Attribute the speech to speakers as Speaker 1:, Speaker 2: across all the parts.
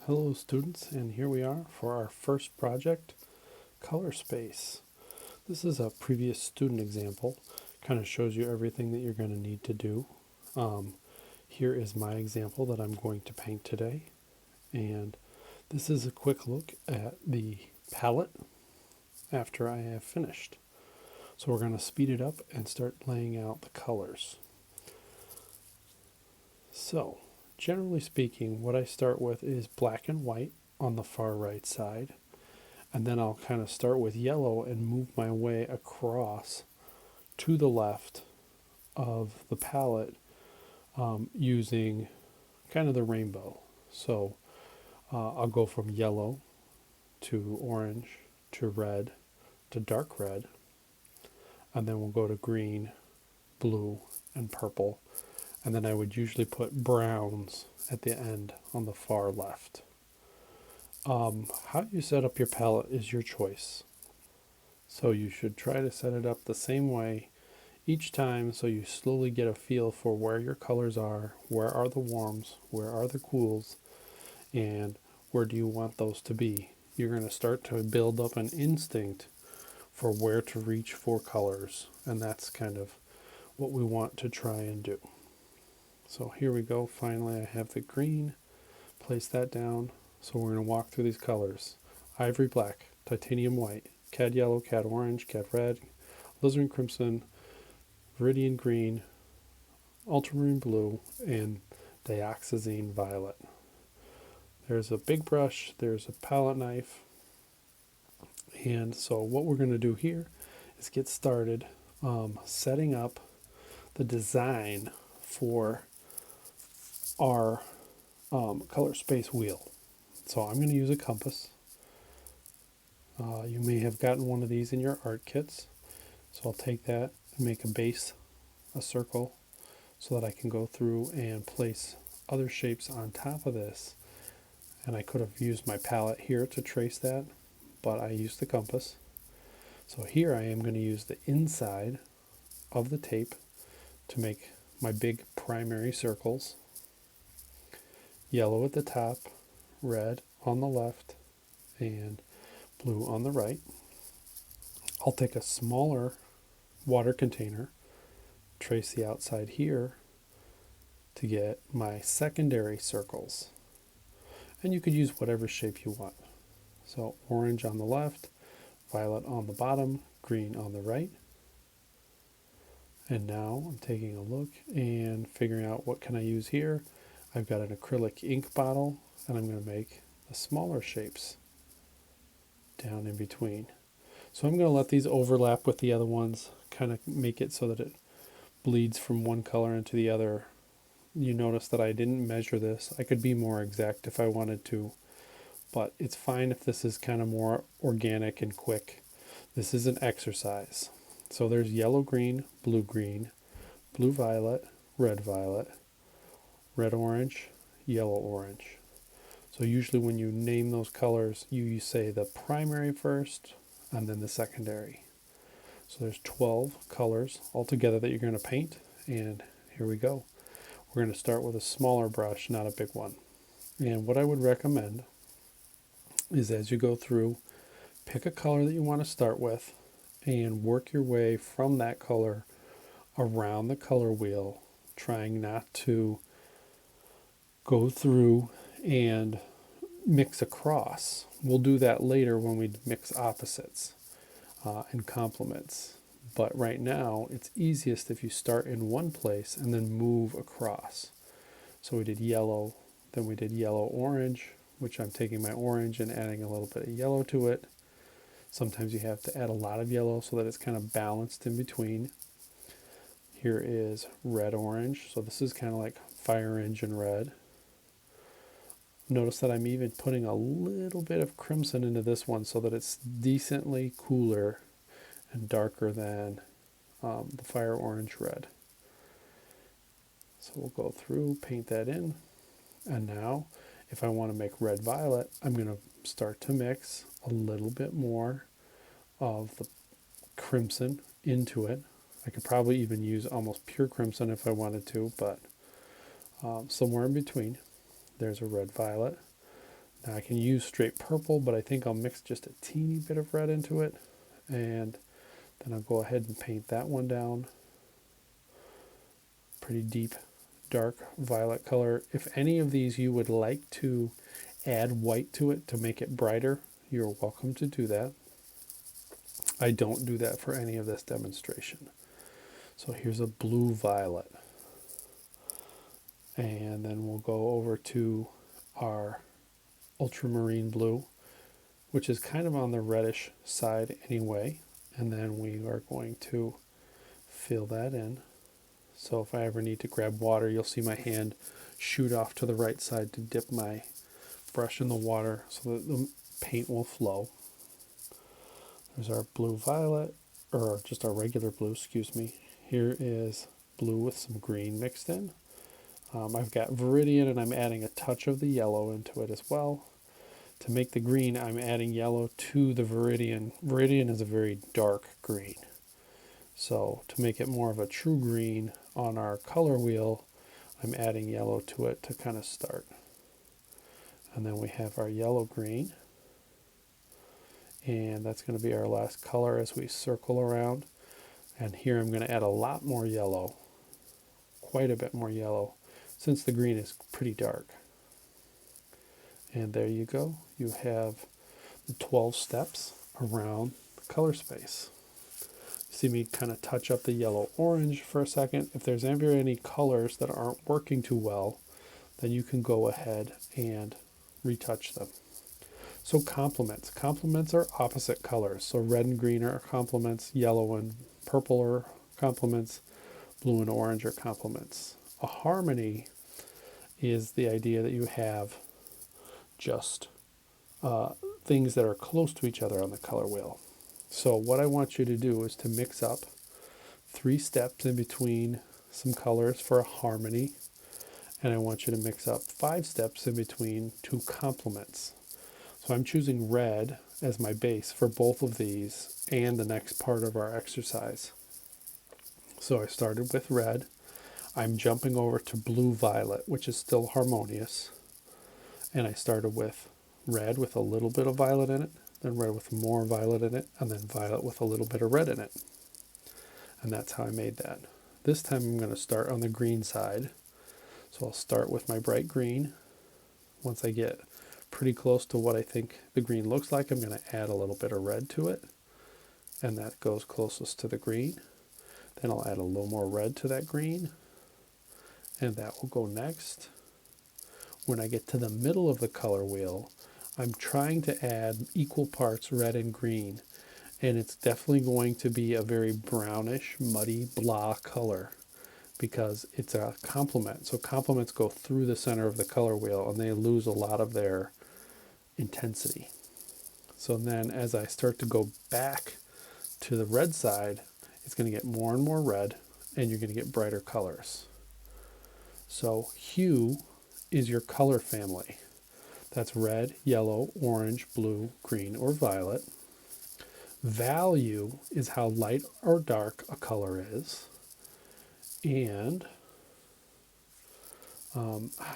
Speaker 1: Hello students, and here we are for our first project, Color Space. This is a previous student example, kind of shows you everything that you're going to need to do. Here is my example that I'm going to paint today, and this is a quick look at the palette after I have finished. So we're going to speed it up and start laying out the colors. So, generally speaking, what I start with is black and white on the far right side. And then I'll kind of start with yellow and move my way across to the left of the palette using kind of the rainbow. So I'll go from yellow to orange to red to dark red, and then we'll go to green, blue, and purple. And then I would usually put browns at the end on the far left. How you set up your palette is your choice. So you should try to set it up the same way each time so you slowly get a feel for where your colors are, where are the warms, where are the cools, and where do you want those to be. You're going to start to build up an instinct for where to reach for colors, and that's kind of what we want to try and do. So here we go. Finally, I have the green. Place that down. So we're going to walk through these colors. Ivory black, titanium white, cad yellow, cad orange, cad red, alizarin crimson, viridian green, ultramarine blue, and dioxazine violet. There's a big brush, there's a palette knife, and so what we're going to do here is get started setting up the design for our color space wheel. So I'm going to use a compass. You may have gotten one of these in your art kits. So I'll take that and make a base, a circle, so that I can go through and place other shapes on top of this. And I could have used my palette here to trace that, but I used the compass. So here I am going to use the inside of the tape to make my big primary circles. Yellow at the top, red on the left, and blue on the right. I'll take a smaller water container, trace the outside here to get my secondary circles. And you could use whatever shape you want. So orange on the left, violet on the bottom, green on the right. And now I'm taking a look and figuring out what can I use here. I've got an acrylic ink bottle, and I'm going to make the smaller shapes down in between. So I'm going to let these overlap with the other ones, kind of make it so that it bleeds from one color into the other. You notice that I didn't measure this. I could be more exact if I wanted to, but it's fine if this is kind of more organic and quick. This is an exercise. So there's yellow green, blue violet, red orange, yellow orange. So usually when you name those colors, you say the primary first and then the secondary. So there's 12 colors altogether that you're going to paint, and here we go. We're going to start with a smaller brush, not a big one. And what I would recommend is as you go through, pick a color that you want to start with and work your way from that color around the color wheel, trying not to go through and mix across. We'll do that later when we mix opposites and complements. But right now, it's easiest if you start in one place and then move across. So we did yellow, then we did yellow-orange, which I'm taking my orange and adding a little bit of yellow to it. Sometimes you have to add a lot of yellow so that it's kind of balanced in between. Here is red-orange, so this is kind of like fire engine red. Notice that I'm even putting a little bit of crimson into this one so that it's decently cooler and darker than the fire orange red. So we'll go through, paint that in, and now if I want to make red violet, I'm going to start to mix a little bit more of the crimson into it. I could probably even use almost pure crimson if I wanted to, but somewhere in between. There's a red violet. Now I can use straight purple, but I think I'll mix just a teeny bit of red into it. And then I'll go ahead and paint that one down. Pretty deep, dark violet color. If any of these you would like to add white to it to make it brighter, you're welcome to do that. I don't do that for any of this demonstration. So here's a blue violet. And then we'll go over to our ultramarine blue, which is kind of on the reddish side anyway. And then we are going to fill that in. So if I ever need to grab water, you'll see my hand shoot off to the right side to dip my brush in the water so that the paint will flow. There's our blue violet, or just our regular blue, excuse me. Here is blue with some green mixed in. I've got Viridian, and I'm adding a touch of the yellow into it as well. To make the green, I'm adding yellow to the Viridian. Viridian is a very dark green. So to make it more of a true green on our color wheel, I'm adding yellow to it to kind of start. And then we have our yellow green. And that's going to be our last color as we circle around. And here I'm going to add a lot more yellow, quite a bit more yellow, since the green is pretty dark. And there you go. You have the 12 steps around the color space. See me kind of touch up the yellow orange for a second. If there's ever any colors that aren't working too well, then you can go ahead and retouch them. So complements. Complements are opposite colors. So red and green are complements, yellow and purple are complements, blue and orange are complements. A harmony is the idea that you have just things that are close to each other on the color wheel. So what I want you to do is to mix up 3 steps in between some colors for a harmony, and I want you to mix up 5 steps in between 2 complements. So I'm choosing red as my base for both of these and the next part of our exercise. So I started with red. I'm jumping over to blue violet, which is still harmonious. And I started with red with a little bit of violet in it, then red with more violet in it, and then violet with a little bit of red in it. And that's how I made that. This time I'm going to start on the green side. So I'll start with my bright green. Once I get pretty close to what I think the green looks like, I'm going to add a little bit of red to it. And that goes closest to the green. Then I'll add a little more red to that green. And that will go next. When I get to the middle of the color wheel, I'm trying to add equal parts red and green. And it's definitely going to be a very brownish, muddy, blah color because it's a complement. So complements go through the center of the color wheel and they lose a lot of their intensity. So then as I start to go back to the red side, it's going to get more and more red and you're going to get brighter colors. So hue is your color family. That's red, yellow, orange, blue, green, or violet. Value is how light or dark a color is. And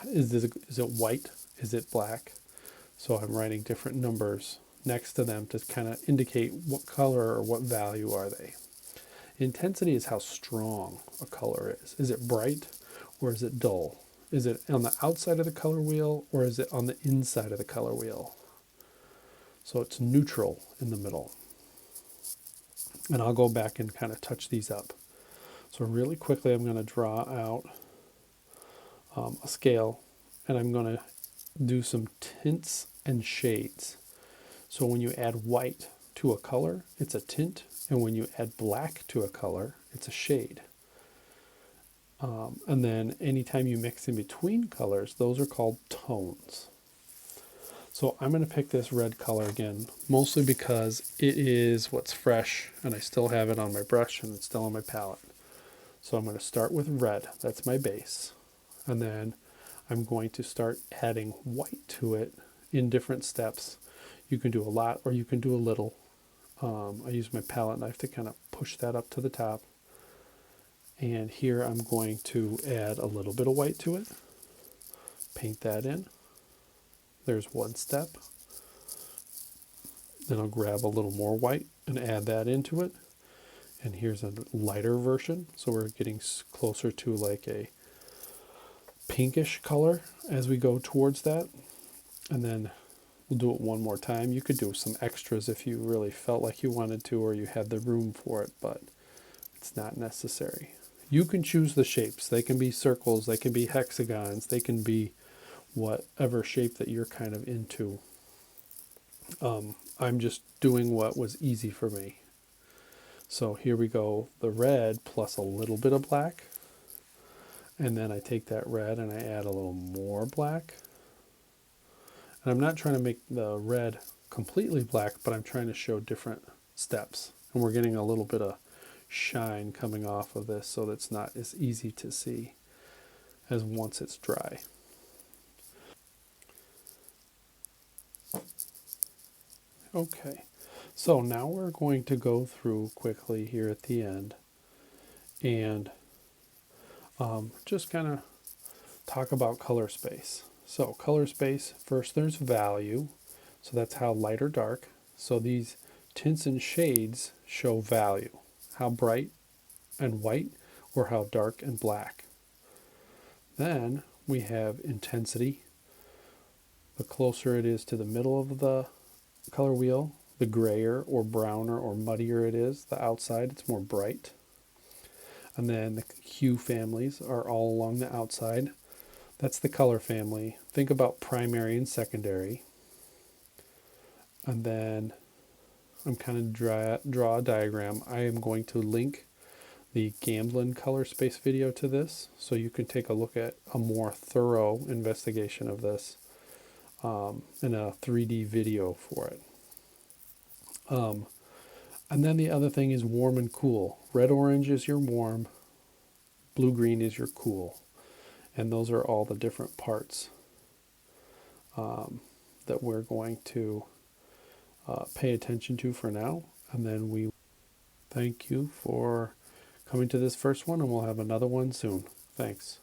Speaker 1: is it white? Is it black? So I'm writing different numbers next to them to kind of indicate what color or what value are they. Intensity is how strong a color is. Is it bright or is it dull? Is it on the outside of the color wheel or is it on the inside of the color wheel? So it's neutral in the middle. And I'll go back and kind of touch these up. So really quickly I'm going to draw out a scale and I'm going to do some tints and shades. So when you add white to a color, it's a tint, and when you add black to a color, it's a shade. And then anytime you mix in between colors, those are called tones. So I'm going to pick this red color again, mostly because it is what's fresh, and I still have it on my brush, and it's still on my palette. So I'm going to start with red. That's my base. And then I'm going to start adding white to it in different steps. You can do a lot or you can do a little. I use my palette knife to kind of push that up to the top. And here I'm going to add a little bit of white to it. Paint that in. There's one step. Then I'll grab a little more white and add that into it. And here's a lighter version. So we're getting closer to like a pinkish color as we go towards that. And then we'll do it one more time. You could do some extras if you really felt like you wanted to or you had the room for it, but it's not necessary. You can choose the shapes. They can be circles, they can be hexagons, they can be whatever shape that you're kind of into. I'm just doing what was easy for me. So here we go, the red plus a little bit of black. And then I take that red and I add a little more black. And I'm not trying to make the red completely black, but I'm trying to show different steps. And we're getting a little bit of shine coming off of this so that it's not as easy to see as once it's dry. Okay, so now we're going to go through quickly here at the end and just kind of talk about color space. So color space, first there's value, so that's how light or dark. So these tints and shades show value, how bright and white or how dark and black. Then we have intensity. The closer it is to the middle of the color wheel, the grayer or browner or muddier it is, the outside, it's more bright. And then the hue families are all along the outside. That's the color family. Think about primary and secondary. And then I'm kind of draw a diagram. I am going to link the Gamblin color space video to this so you can take a look at a more thorough investigation of this in a 3D video for it. And then the other thing is warm and cool. Red-orange is your warm, blue-green is your cool. And those are all the different parts that we're going to pay attention to for now. And then we thank you for coming to this first one, and we'll have another one soon. Thanks.